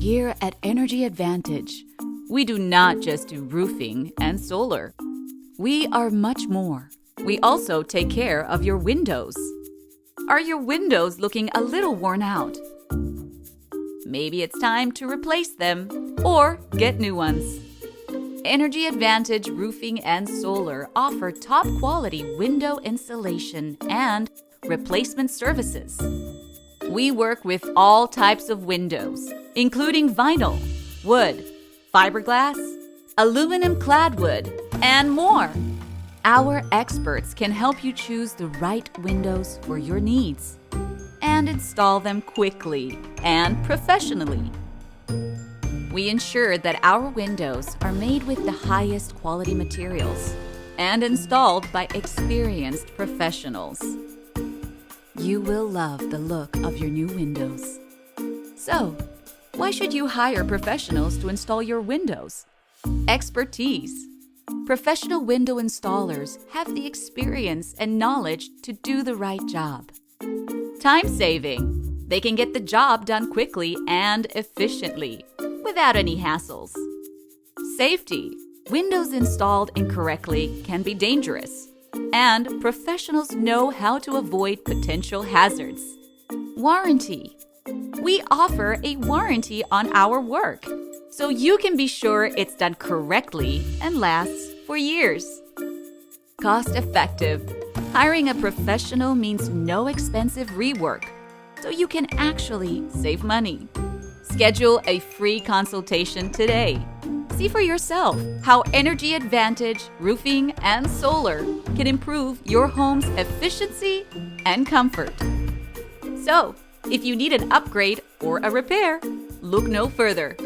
Here at Energy Advantage, we do not just do roofing and solar. We are much more. We also take care of your windows. Are your windows looking a little worn out? Maybe it's time to replace them or get new ones. Energy Advantage Roofing and Solar offer top quality window installation and replacement services. We work with all types of windows, including vinyl, wood, fiberglass, aluminum clad wood, and more. Our experts can help you choose the right windows for your needs and install them quickly and professionally. We ensure that our windows are made with the highest quality materials and installed by experienced professionals. You will love the look of your new windows. So, why should you hire professionals to install your windows? Expertise. Professional window installers have the experience and knowledge to do the right job. Time saving. They can get the job done quickly and efficiently, without any hassles. Safety. Windows installed incorrectly can be dangerous, and professionals know how to avoid potential hazards. Warranty. We offer a warranty on our work, so you can be sure it's done correctly and lasts for years. Cost-effective. Hiring a professional means no expensive rework, so you can actually save money. Schedule a free consultation today. See for yourself how Energy Advantage Roofing and Solar can improve your home's efficiency and comfort. So, if you need an upgrade or a repair, look no further.